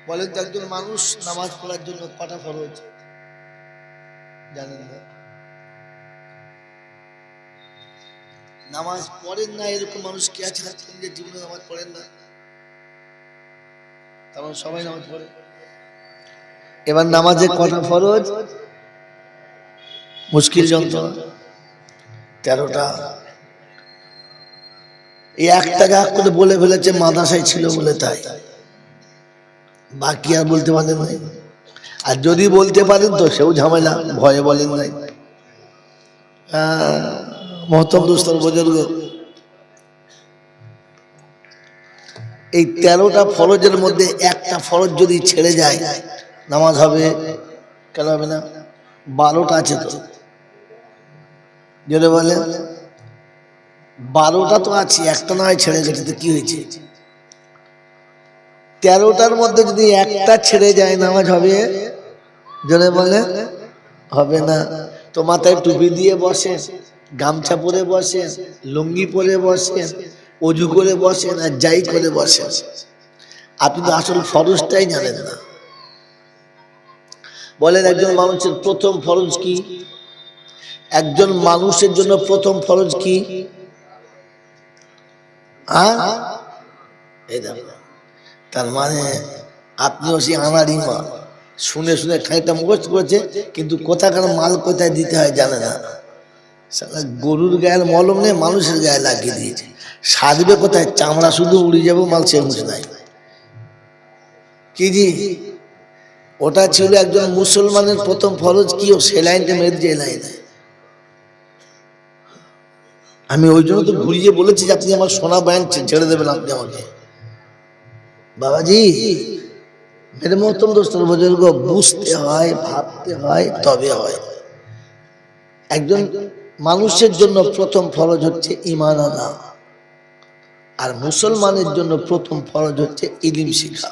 বলেন তো একজন মানুষ নামাজ পড়ার জন্য কটা ফরজ জানেন না? নামাজ পড়েন না এরকম মানুষ কি আছে যে জীবনে নামাজ পড়েন না? তেমন সবাই নামাজ পড়ে। এবার নামাজে কটা ফরজ? মুশকিল যন্ত্রণা 13টা। এই একটাকে এক করে বলে ফেলেছে মাদ্রাসায় ছিল বলে, তাই বাকি আর বলতে পারেন নাই। আর যদি বলতে পারেন তো সেও ঝামেলা, ভয়ে বলেন নাই। মহতম দোস্তর বুজুর্গ, এই 13টা ফরজের মধ্যে একটা ফরজ যদি ছেড়ে যায় নামাজ হবে কেন হবে না? 12টা আছে তো, যদি বলে 12টা তো আছে, একটা নয় ছেড়ে গেছে তো কি হয়েছে? 13টার মধ্যে যদি একটা ছেড়ে যায় নামাজ হবে? যদি বলে হবে না। তো মাথায় টুপি দিয়ে বসেন, গামছা পরে বসেন, লুঙ্গি পরে বসেন, অজু করে বসেন আর যাই করে বসেন, আপনি তো আসল ফরজটাই জানেন না। বলেন একজন মানুষের প্রথম ফরজ কি? একজন মানুষের জন্য প্রথম ফরজ কি? তার মানে আপনিও সেই আনাড়ি মা, শুনে শুনে খানিকটা মুখস্থ করেছে কিন্তু কোথাকার মাল কোথায় দিতে হয় জানে না। গরুর গায়ের মলম নেই, মানুষের গায়ে লাগিয়ে দিয়েছে। সাজবে কোথায়? চামড়া শুধু উড়ে যাবো, মাল সে বুঝে নাই কি জি। ওটা ছিল একজন মুসলমানের প্রথম ফরজ কি? ও সে লাইনটা মেরে যে লাইনে। আমি ওই জন্য তো ঘুরিয়ে বলেছি যে আপনি আমার সোনা বয়ান ছেড়ে দেবেন আপনি আমাকে। বাবাজি মেরে মহতম দোস্তর বুজুর্গ, বুঝতে হয়, ভাবতে হয়, তবে হয়। একজন মানুষের জন্য প্রথম ফরজ হচ্ছে ঈমান আনা, আর মুসলমানের জন্য প্রথম ফরজ হচ্ছে ইলম শিখা।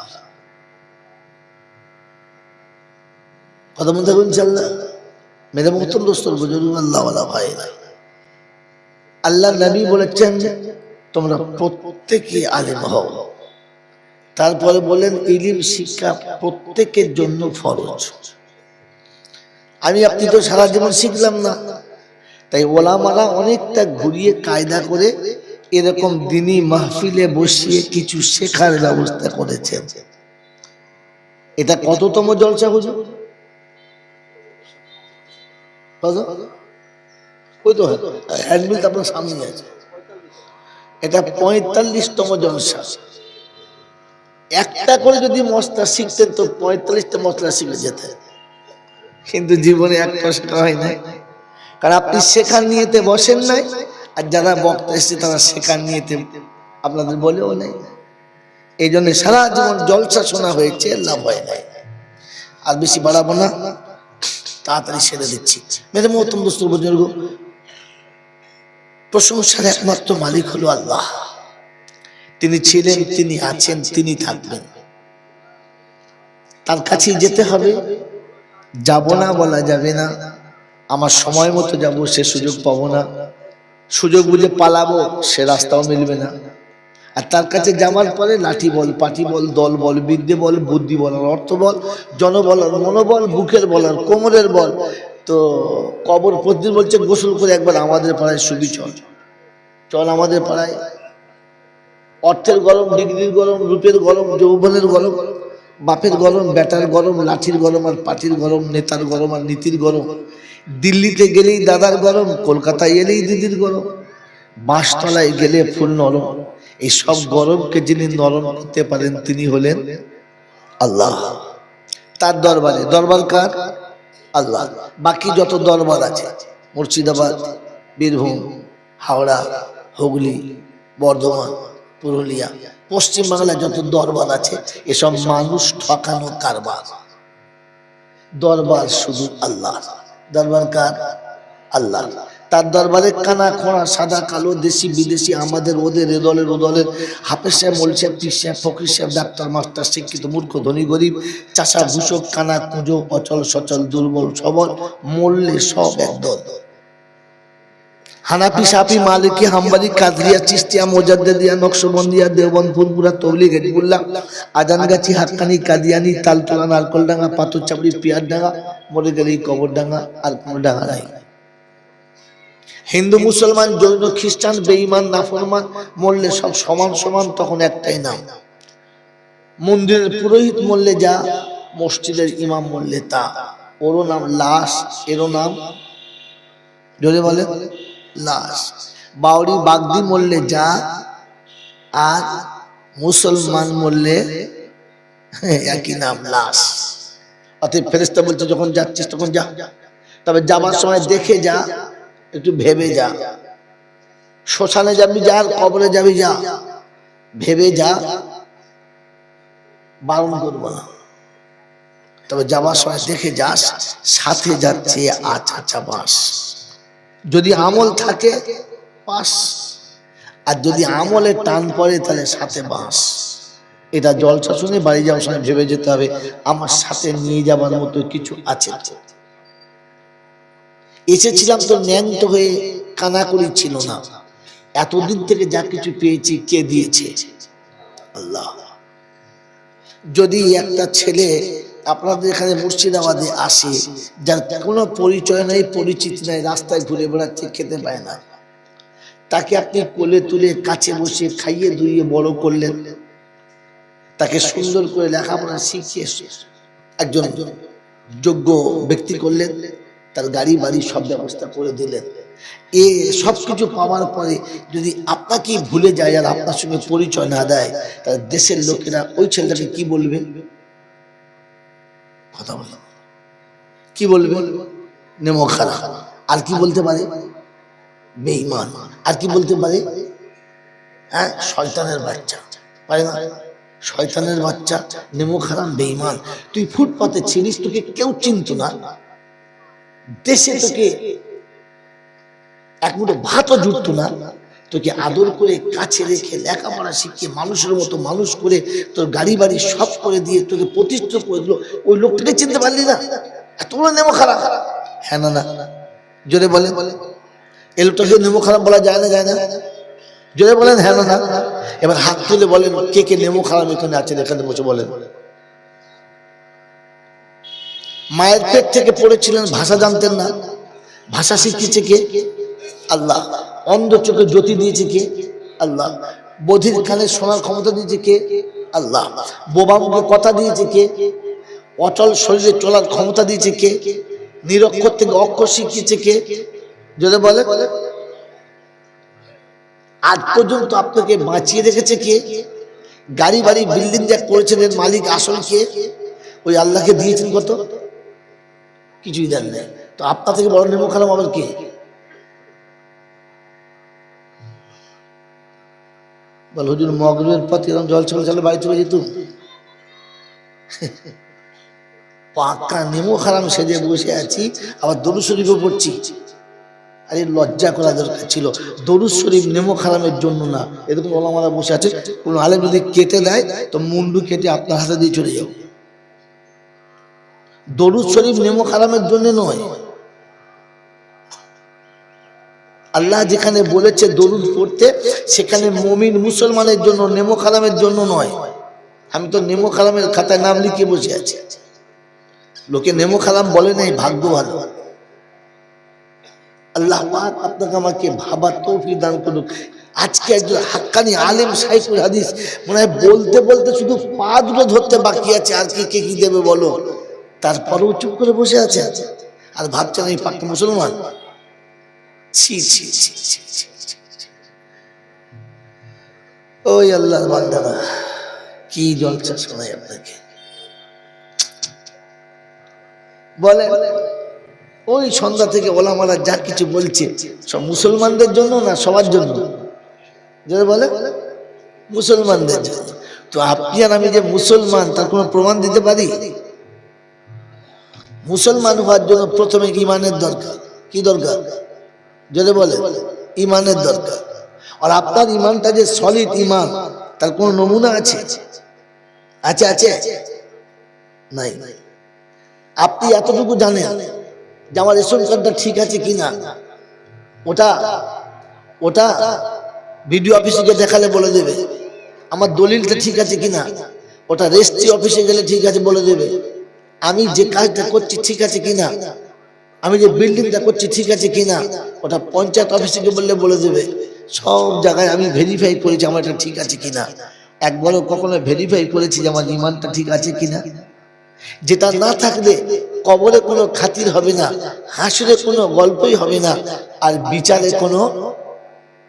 কথা বলতে হবে ইনশাআল্লাহ। মেরে মহতম দোস্তর বুজুর্গ, আল্লাহ ওয়ালা ভাইরা, আল্লাহ নবী বলেছেন তোমরা প্রত্যেকে আলেম হও। তারপরে বলেন ইলম শিক্ষা প্রত্যেকের জন্য ফরজ। আমি আপনি তো সারা জীবন শিখলাম না, তাই ওলামারা অনেকটা ঘুরিয়ে কায়দা করে এরকম দিনী মাহফিলে বসিয়ে কিছু শেখার ব্যবস্থা করেছেন। এটা কততম জলসা হুজুর? ওই তো হ্যান্ডবিল তো আপনার সামনে আছে। এটা 45তম জলসা। একটা করে যদি মশলা শিখতেন তো 45টা মশলা শিখে যেতেন, কিন্তু জীবনে একটা শেখা হয় নাই। কারণ আপনি শেখার নিয়েতে বসেন নাই, আর যারা বক্তা এসছে তারা শেখার নিয়েতে আপনাদের বলেও নাই। এই জন্য সারা জীবন জলসা শোনা হয়েছে, লাভ হয় নাই। আর বেশি বাড়াবো না, তাড়াতাড়ি সেরে দিচ্ছি। মেরে মহতম দোস্তর বুজুর্গ, প্রশংসার একমাত্র মালিক হলো আল্লাহ। তিনি ছিলেন, তিনি আছেন, তিনি থাকবেন। তার কাছে যেতে হবে। যাব না বলা যাবে না, আমার সময় মতো যাব সে সুযোগ পাবো না, সুযোগ বুঝে পালাবো সে রাস্তাও মিলবে না। আর তার কাছে যাওয়ার পরে লাঠি বল, পাটি বল, দল বল, বিদ্যে বল, বুদ্ধি বল, অর্থ বল, জনবল, মনোবল, বুকের বল, কোমরের বল। তো কবর প্রতিদিন বলছে গোসল করে একবার আমাদের পাড়ায় শুবি, চল চল আমাদের পাড়ায়। অর্থের গরম, ডিগ্রির গরম, রূপের গরম, যৌবনের গরম, বাপের গরম, বেটার গরম, লাঠির গরম আর পাটির গরম, নেতার গরম আর নীতির গরম। দিল্লিতে গেলেই দাদার গরম, কলকাতায় এলেই দিদির গরম, বাঁশতলায় গেলে ফুল নরম। এই সব গরমকে যিনি নরম করতে পারেন তিনি হলেন আল্লাহ। তার দরবারে, দরবার কার? আল্লাহ। বাকি যত দরবার আছে, মুর্শিদাবাদ, বীরভূম, হাওড়া, হুগলি, বর্ধমান, পুরুলিয়া, পশ্চিম বাংলায় যত দরবার আছে এসব মানুষ ঠকানো কারবার। দরবার শুধু আল্লাহ। দরবার কার? আল্লাহ। তার দরবারে কানা খোঁড়া, সাদা কালো, দেশি বিদেশি, আমাদের ওদের, এ দলের ও দলের, হাফেজ সাহেব, মৌল সাহেব, পীর সাহেব, ফকির সাহেব, ডাক্তার, মাস্টার, শিক্ষিত, মূর্খ, ধনী, গরিব, চাষা, ভূষক, কানা, কুঁজো, অচল, সচল, দুর্বল, সবল, মূল্যে সব একদল। হানাফি, শাফি, মালিকি, হাম্বলি, কাদরিয়া, চিশতিয়া, মুজাদ্দিদিয়া, নকশবন্দিয়া, দেওবন্দ, ফুলপুরা, তবলিগ, হিজবুল্লাহ, আজানগাছি, হাক্কানি, কাদিয়ানি, তালতলা, নারকলডাঙ্গা, পাথরচাপড়ি, পিয়ারডাঙ্গা, মরে গেলে কবরডাঙ্গা, আর কোনো ডাঙ্গা নাই। হিন্দু, মুসলমান, জৈন, খ্রিস্টান, বেঈমান, নাফরমান মরলে সব সমান সমান, তখন একটাই নাম। মন্দিরের পুরোহিত মরলে যা, মসজিদের ইমাম মরলে তা, ওরও নাম লাশ, এরও নাম জোরে বলে লাশ। বাউরি বাগদি মরলে যা, আর মুসলমান মরলে একই নাম লাশ। অতএব ফেরেশতা বলছে যখন যাচ্ছিস তখন যা, তবে যাবার সময় দেখে যা, একটু ভেবে যা। শ্মশানে যাবি যা, আর কবরে যাবি যা, ভেবে যা, বারণ করবো না, তবে যাবার সময় দেখে যাস সাথে যাচ্ছে আচ্ছা বাস। যদি আমল থাকে পাস, আর যদি আমলে টান পড়ে তাহলে সাথে বাস। এটা জলসা শুনে বাড়ি যাওয়ার সময় ভেবে যেতে হবে আমার সাথে নিয়ে যাবার মতো কিছু আছে। এসেছিলাম তো ন্যাংট হয়ে, কানাকড়ি ছিল না, এতদিন থেকে যা কিছু পেয়েছি কে দিয়েছে? আল্লাহ। যদি একটা ছেলে আপনাদের এখানে মুর্শিদাবাদে আসে, যার কোনো পরিচয় নেই, পরিচিতি নাই, রাস্তায় ঘুরে বেড়াচ্ছে, খেতে পায় না, তাকে আপনি কোলে তুলে কাছে বসে খাইয়ে ধুইয়ে বড় করলেন, তাকে সুন্দর করে লেখাপড়া শিখিয়ে একজন যোগ্য ব্যক্তি করলেন, তার গাড়ি বাড়ি সব ব্যবস্থা করে দিলেন। এ সব কিছু পাওয়ার পরে যদি আপনাকে ভুলে যায় আর আপনার সঙ্গে পরিচয় না দেয়, তাহলে দেশের লোকেরা ওই ছেলেটাকে কি বলবে? কথা বললাম, কি বলবে? নেমো খারাপ। আর কি বলতে পারে? বেঈমান। আর কি বলতে পারে? হ্যাঁ, শয়তানের বাচ্চা। পারে না? শয়তানের বাচ্চা, নেমো খারাপ, বেঈমান। তুই ফুটপাতে ছিলিস, তোকে কেউ চিনত না, দেশে তোকে এক মুঠো ভাতও জুটতো না, তোকে আদর করে কাছে রেখে লেখাপড়া শিখিয়ে মানুষের মতো মানুষ করে তোর গাড়ি বাড়ি সব করে দিয়ে তোকে প্রতিষ্ঠিত করে দিল, ওই লোকটাকে চিনতে পারলি না? এত বড় নেমো খারাপ? হ্যাঁ না না, জোরে বলে। এই লোকটাকে নেমো খারাপ বলা যায় না? যায় না? জোরে বলেন হ্যাঁ না না। এবার হাত তুলে বলেন কে কে নেমো খারাপ এখানে আছেন, এখানে বসে বলেন। মায়ের পেট থেকে পড়েছিলেন, ভাষা জানতেন না, ভাষা শিখিয়েছে কে? আল্লাহ। অন্ধ চোখে জ্যোতি দিয়েছে কে? আল্লাহ। বধির কানে শোনার ক্ষমতা দিয়েছে কে? আল্লাহ। বোবা মুখে কথা দিয়েছে কে? অচল শরীরে চলার ক্ষমতা দিয়েছে কে? নিরক্ষর থেকে অক্ষর শিখিয়েছে কে? যদি বলে আজ পর্যন্ত আপনাকে বাঁচিয়ে রেখেছে কে? গাড়ি বাড়ি বিল্ডিং যা করেছেন এর মালিক আসল কে? ওই আল্লাহকে দিয়েছেন কত? কিছুই দেন না। তো আপনার থেকে বড় নেমো খারাপ আবার কে? বল হুজুর মগরের পথে এরকম জল চলে বাড়ি চলে যেত, পাকা নেমো খারাপ সেজে বসে আছি, আবার দরুদ শরীফও পড়ছি। আরে লজ্জা করা দরকার ছিল। দরুদ শরীফ নেমো খারামের জন্য না, এরকম ওলামারা বসে আছে, কোন আলেম যদি কেটে দেয় তো মুন্ডু কেটে আপনার হাতে দিয়ে চলে যাও। দরুদ শরীফ নেমো খারামের জন্য নয়। আল্লাহ যেখানে বলেছে দরুদ পড়তে, সেখানে মুমিন মুসলমানের জন্য, নেমো খারামের জন্য নয়। আমি তো নেমো খারামের খাতায় নাম লিখিয়ে বসে আছি, লোকে নেমো খারাম বলে নাই, ভাগ্য ভালো। আল্লাহ পাক আপনাকে আমাকে ভাবার তৌফিক দান করুক। আজকে একজন হাক্কানি আলেম শাইখুল হাদিস মনে হয় বলতে বলতে শুধু পা দুটো ধরতে বাকি আছে, আর কে কি দেবে বলো, তারপরেও চুপ করে বসে আছে আর ভাবছেন এই পাক্কা মুসলমান। ওই আল্লাহর বান্দারা, কি জলসা শোনাই আপনাকে। বলে ওই সন্ধ্যা থেকে ওলামারা যা কিছু বলছে সব মুসলমানদের জন্য না সবার জন্য? যারা বলে মুসলমানদের জন্য। তো আপনি আর আমি যে মুসলমান তার কোনো প্রমাণ দিতে পারি? মুসলমান হওয়ার জন্য প্রথমে ইমানের দরকার। কি দরকার? যদি বলে ইমানের দরকার। আর আপনার ইমানটা যে সলিড ইমান, তার কোন নমুনা আছে? আছে আছে নাই। আপনি এতটুকু জানেন যে আমার রেশন কার্ডটা ঠিক আছে কিনা, ওটা ওটা ভিডিও অফিসে গিয়ে দেখালে বলে দেবে। আমার দলিলটা ঠিক আছে কিনা ওটা রেজিস্ট্রি অফিসে গেলে ঠিক আছে বলে দেবে। আমি যে কাজটা করছি ঠিক আছে কিনা, আমি যে বিল্ডিংটা করছি ঠিক আছে কিনা ওটা পঞ্চায়েত অফিসে গিয়ে বললে বলে দেবে। সব জায়গায় আমি ভেরিফাই করেছি আমার এটা ঠিক আছে কিনা। একবারও কখনো ভেরিফাই করেছি যে আমার ইমানটা ঠিক আছে কিনা। যেটা না থাকলে কবরে কোনো খাতির হবে না, হাসরে কোনো গল্পই হবে না, আর বিচারে কোনো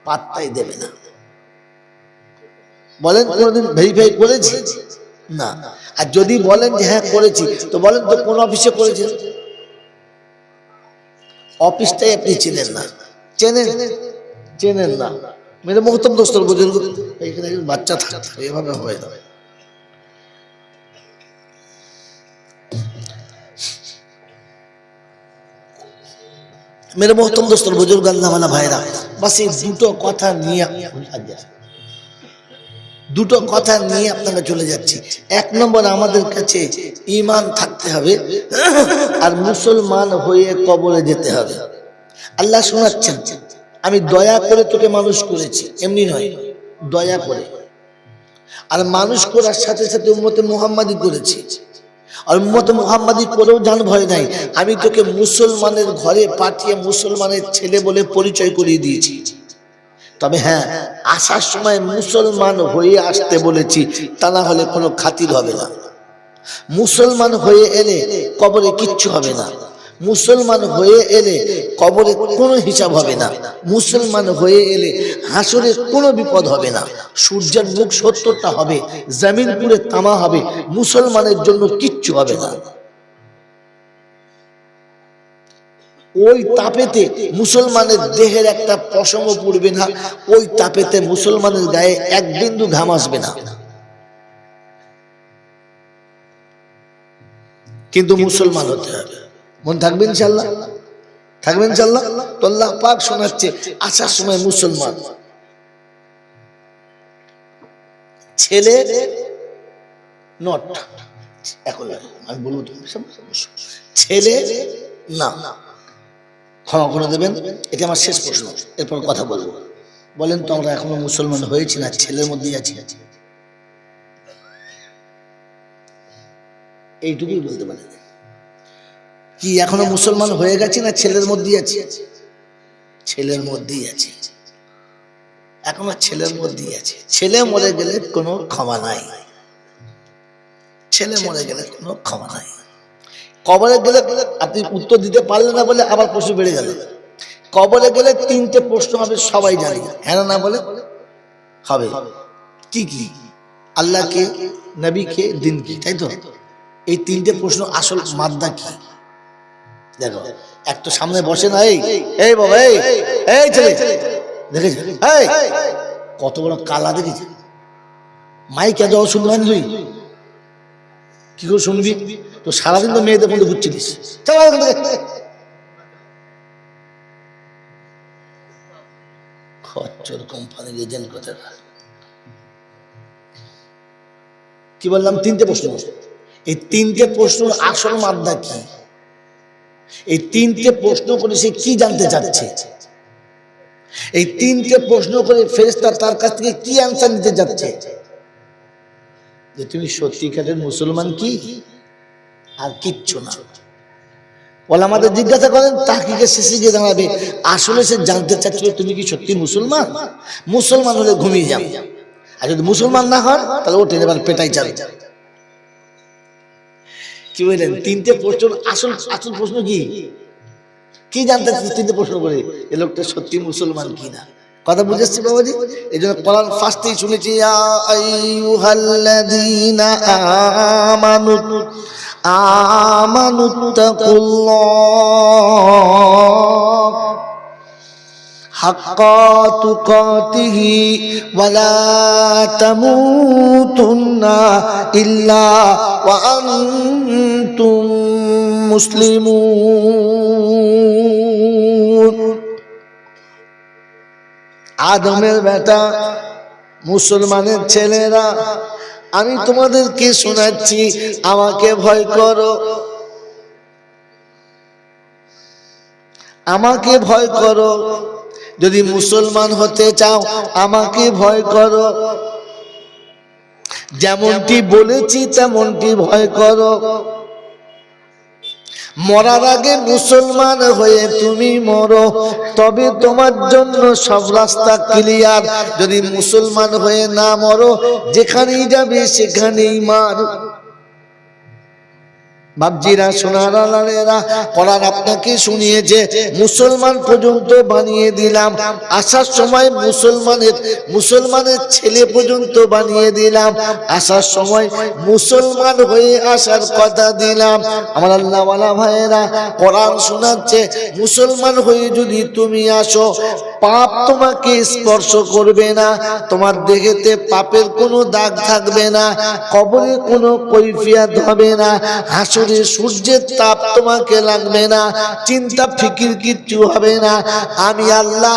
পাত্তাই দেবে না। বলেন কোনোদিন ভেরিফাই করেছি? না। আর যদি বলেন যে হ্যাঁ করেছি, তো বলেন তো কোন অফিসে করেছেন? অফিসটাই আপনি চেনেন না। চেনেন না। মেরে মোহতম দোস্তর বুঝুন, এখানে বাচ্চা থাকতে এভাবে হয় না। मेरे मोहतरम दोस्तों बुजुर्ग अल्लाह वाला भाईरा बस এই দুটো কথা নিয়ে আপনারা চলে যাচ্ছি। এক নম্বর, আমাদের কাছে ঈমান থাকতে হবে আর মুসলমান হয়ে কবরে যেতে হবে। আল্লাহ শোনাচ্ছেন, আমি দয়া করে তোকে মানুষ করেছি, এমনি নয়, দয়া করে। আর মানুষ করার সাথে সাথে উম্মতে মুহাম্মাদি করেছি। আর উম্মতে মুহাম্মাদি করেও জান ভয় নাই, আমি তোকে মুসলমানের ঘরে পাঠিয়ে মুসলমানের ছেলে বলে পরিচয় করিয়ে দিয়েছি। তবে হ্যাঁ, আসার সময় মুসলমান হয়ে আসতে বলেছি, তা না হলে কোনো খাতির হবে না। মুসলমান হয়ে এলে কবরে কিচ্ছু হবে না। মুসলমান হয়ে এলে কবরে কোনো হিসাব হবে না। মুসলমান হয়ে এলে হাসরে কোনো বিপদ হবে না। সূর্যের মুখ ৭০টা হবে, জমিন পুরে তামা হবে, মুসলমানের জন্য কিচ্ছু হবে না। ওই তাপেতে মুসলমানের দেহের একটা পশমও পড়বে না, ওই তাপেতে মুসলমানের গায়ে এক বিন্দু ঘাম আসবে না। কিন্তু মুসলমান হতে হবে। মন থাকবে ইনশাআল্লাহ? থাকবে ইনশাআল্লাহ? তো আল্লাহ পাক শোনাচ্ছে, আসার সময় মুসলমান ছেলে নট, এখন আমি বলবো ছেলে না, ক্ষমা করে দেবেন। এটা আমার শেষ প্রশ্ন, এরপর কথা বলবো। বলেন তো আমরা এখনো মুসলমান হয়েছি না ছেলের মধ্যেই আছি? এইটুকুই বলতে পারি। কি এখনো মুসলমান হয়ে গেছি না ছেলের মধ্যেই আছি? ছেলের মধ্যেই আছি, এখনো ছেলের মধ্যেই আছে। ছেলে মরে গেলে কোনো ক্ষমা নাই, ছেলে মরে গেলে কোনো ক্ষমা নাই। কবরে গেলে আপনি উত্তর দিতে পারলেন না বলে আবার প্রশ্ন বেড়ে গেল। কবরে গেলে 3টে প্রশ্ন হবে, সবাই জানি, হ্যাঁ না বলে হবে। কি কি? আল্লাহ কে, নবী কে, দিন কি, তাই তো? এই 3টে প্রশ্ন আসল মাদ্দা কি? দেখো, এক তো সামনে বসে না, এই বাবা, এই ছেলে দেখেছি, কত বড় কালা দেখেছি। মাইক এত শুনতে পারেন তুই? কি করে শুনবি? তো সারাদিন তো মেয়েদের মধ্যে ঘুরছিলিস। খচ্চর কোম্পানির এজেন্ট কথা। কি বললাম? 3টে প্রশ্ন। এই 3টে প্রশ্ন আসল মাদ্দা কি? এই 3টে প্রশ্ন করে সে কি জানতে চাচ্ছে? এই 3টে প্রশ্ন করে ফেরেশতা তার কাছ থেকে কি অ্যানসার নিতে যাচ্ছে? যে তুমি সত্যিকারের মুসলমান কি, আর কিচ্ছু না। ওলামাদের জিজ্ঞাসা করেন, তাহকিকের শেষে গিয়ে দাঁড়াবে, আসলে সে জানতে চাচ্ছিল তুমি কি সত্যি মুসলমান? মুসলমান হলে ঘুমিয়ে যাবে, আর যদি মুসলমান না হয় তাহলে ওঠে এবার পেটাই চালে। কি বললেন? 3টে প্রশ্ন আসল আসল প্রশ্ন কি? কি জানতে চাচ্ছে 3টে প্রশ্ন করে? এ লোকটা সত্যি মুসলমান কিনা। কথা বুঝেছি বাবাজি? এই জন্য কোরআন ফার্স্টেই শুনেছি, ইয়া আইয়ুহাল্লাযীনা আমানুত্তাকুল্লাহ হাক্কা তুকাতিহি ওয়া লা তামুতুন্না ইল্লা ওয়া আনতুম মুসলিমুন। আদমের বেটা, মুসলমানের ছেলেরা, আমি তোমাদেরকে শোনাচ্ছি, আমাকে ভয় করো, আমাকে ভয় করো, যদি মুসলমান হতে চাও আমাকে ভয় করো, যেমনটি বলেছি তেমনটি ভয় করো। মরার আগে মুসলমান হয়ে তুমি মরো, তবে তোমার জন্য সব রাস্তা ক্লিয়ার। যদি মুসলমান হয়ে না মরো, যেখানেই যাবে সেখানেই মার। বাপজিরা, সোনারা, লালেরা, কোরআন আপনাকে শুনিয়েছে মুসলমান পর্যন্ত বানিয়ে দিলাম। আসার সময় মুসলমানের ছেলে পর্যন্ত বানিয়ে দিলাম। আসার সময় মুসলমান হয়ে আসার কথা দিলাম। আমার আল্লাহওয়ালা ভাইয়েরা, কোরআন শোনাচ্ছে মুসলমান হয়ে যদি তুমি আসো, পাপ তোমাকে স্পর্শ করবে না, তোমার দেহেতে পাপের কোনো দাগ থাকবে না, কবরে কোনো কৈফিয়ত হবে না, হাসরে সূর্যের তাপ তোমাকে লাগবে না, চিন্তা ফিকির কিচ্ছু হবে না। আমি আল্লাহ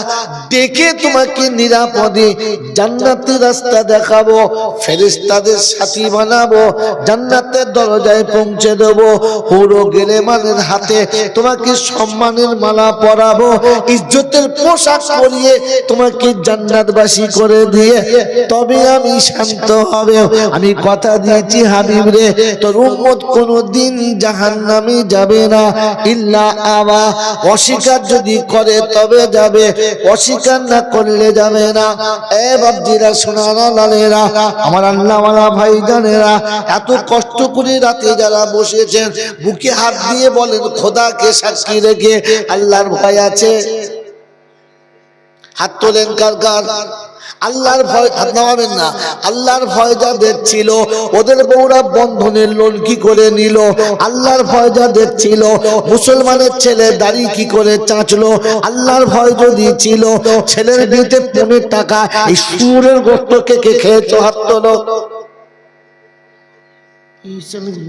ডেকে তোমাকে নিরাপদে জান্নাতের রাস্তা দেখাবো, ফেরেশতাদের সাথী বানাবো, জান্নাতের দরজায় পৌঁছে দেবো, হুরো গেলেমানের হাতে তোমাকে সম্মানের মালা পরাবো, ইজ্জতের পোশাক পরিয়ে তোমাকে জান্নাতবাসী করে দিয়ে তবে আমি শান্ত হবে। আমি কথা দিয়েছি হাবিব রে, তোর উম্মত কোনদিন জাহান্নামে যাবে না, ইল্লা আবা, অস্বীকার যদি করে তবে যাবে, অস্বীকার না করলে যাবে না। এ বাপজিরা, সোনারা, লালেরা, আমার আল্লাহওয়ালা ভাইজানেরা, এত কষ্ট করে রাতে যারা বসেছেন বুকে হাত দিয়ে বলেন খোদাকে সাক্ষী রেখে আল্লাহর ভয় আছে? হাত তোলেন কার কার? আল্লাহর ভয় হাত নামাবেন না। আল্লাহর ভয় যাদের ছিল ওদের বউরা বন্ধনের লোন কি করে নিল? আল্লাহর ভয় যাদের ছিল মুসলমানের ছেলে দাড়ি কি করে চাঁচলো? আল্লাহর ভয় যদি ছিল ছেলের বিয়েতে 15 টাকা এই সুরের গোস্ত কে কে খেয়েছো? হাত তোলো।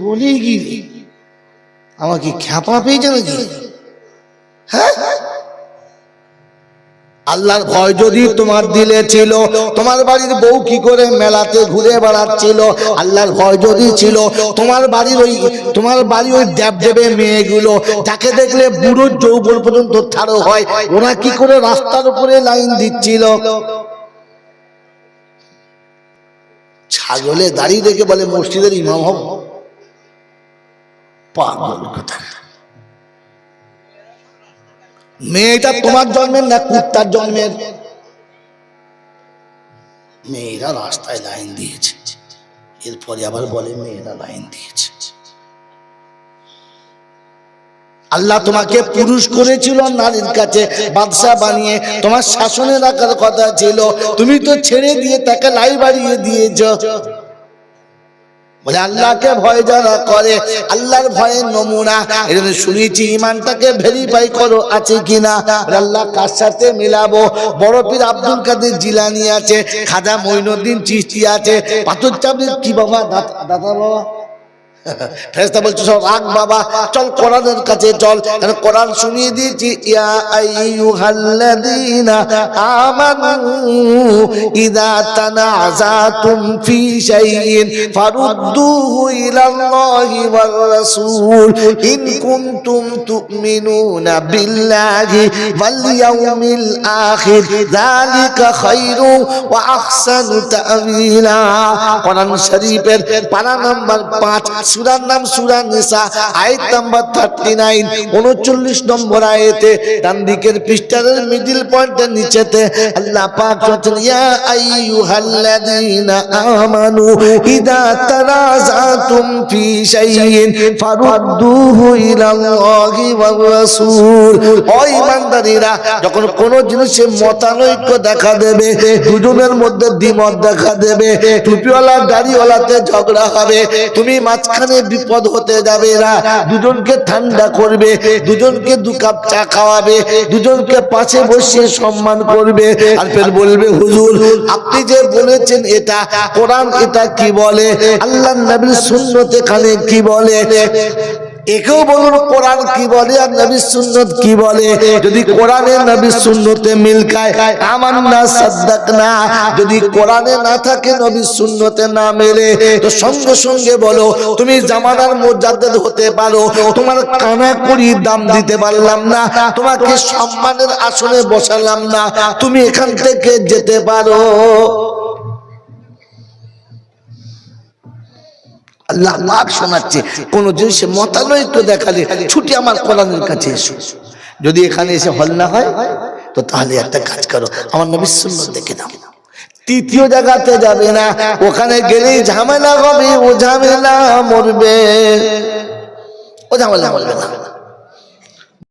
বলি কি আমাকে খ্যাপা পেয়েছে নাকি? হ্যাঁ, আল্লাহর ভয় যদি তোমার দিলে ছিল, তোমার বাড়ির বউ কি করে মেলাতে ঘুরে বেড়াচ্ছিল? আল্লাহর ভয় যদি ছিল, তোমার বাড়ির ওই দেবদেবে মেয়েগুলো যাকে দেখলে বুড়ো যৌবন পর্যন্ত ছাড়ো হয়, ওরা কি করে রাস্তার উপরে লাইন দিচ্ছিল? ছাগলে দাঁড়িয়ে দেখে বলে মসজিদের ইমাম হব? পাগল কথা। মেয়েটা তোমার জন্মের না কুত্তার জন্মের? মেয়েরা রাস্তায় লাইন দিয়েছে, এরপরে আবার বলে মেয়েরা লাইন দিয়েছে। আল্লাহ তোমাকে পুরুষ করেছিল নারীর কাছে বাদশা বানিয়ে, তোমার শাসনে রাখার কথা ছিল, তুমি তো ছেড়ে দিয়ে তাকে লাই বাড়িয়ে দিয়েছ। বলে আল্লাহকে ভয় যারা করে, আল্লাহর ভয়ের নমুনা এজন্য শুনেছি ইমানটাকে ভেরিফাই করো আছে কিনা। আল্লাহ কার সাথে মিলাবো? বড় পীর আব্দুল কাদের জিলানী আছে, খাজা মঈনুদ্দিন চিশতি আছে, পাথর চাবড়ির কি বাবা দাদা বাবা ফেরেশতা বলছে সব রাগ বাবা, চল কোরআনের কাছে চল, কারণ কোরআন শুনিয়ে দিয়েছি ইয়া আইয়ুহাল্লাযীনা আমানু ইযা তানাযাতুম ফি শাইইন ফারুদ্দুহু ইলাল্লাহি ওয়ার রাসূল ইন কুনতুম তুমিনুনা বিল্লাহি ওয়াল ইয়াউমিল আখির যালিকা খায়রু ওয়া আহসানু তা'ওয়িলা। কোরআন শরীফের পারা নাম্বার 5, সূরার নাম সূরা নিসা, আয়াত নাম্বার 39, 39 নম্বর আয়াতে ডান দিকের পৃষ্ঠার মিডল পয়েন্টের নিচেতে আল্লাহ পাক বলেন ইয়া আইয়ুহাল্লাযীনা আমানু ইযা তানাযাতুম ফি শাইইন ফারুদ্দুহু ইলাল্লাহি ওয়ার রাসূল। ও ঈমানদারীরা, যখন কোন জিনিসে মতানৈক্য দেখা দেবে, দুজনের মধ্যে দ্বিমত দেখা দেবে, টুপিওয়ালা দাড়িওয়ালাতে ঝগড়া হবে, তুমি মাঝখানে বিপদ হতে যাবে না, দুজনকে ঠান্ডা করবে, দুজনকে 2 কাপ চা খাওয়াবে, দুজনকে পাশে বসিয়ে সম্মান করবে, আর ফের বলবে হুজুর আপনি যে বলেছেন এটা কোরআন এটা কি বলে, আল্লাহর নবীর সুন্নাত এখানে কি বলে? একেও বলুন কোরআন কি বলে আর নবীর সুন্নত কি বলে। যদি কোরআনে নবীর সুন্নতে মিল খায় আমান্না সাদ্দাকনা, যদি কোরআনে না থাকে নবীর সুন্নতে না মেলে তো সঙ্গে সঙ্গে বলো তুমি জামানার মুজাদ্দিদ হতে পারো, তোমার কানা কড়ির দাম দিতে পারলাম না, তোমাকে সম্মানের আসনে বসালাম না, তুমি এখান থেকে যেতে পারো। আল্লাহ পাক শোনাচ্ছে কোন জিনিসে মতানৈক্য দেখালে ছুটি আমার কোরআনের কাছে এসো। যদি এখানে এসে হল না হয় তো তাহলে একটা কাজ করো, আমার নবীর সুন্নাত দেখে নাও। তৃতীয় জায়গাতে যাবে না, ওখানে গেলেই ঝামেলা হবে, ও ঝামেলা মরবে, ও ঝামেলা মরবে না।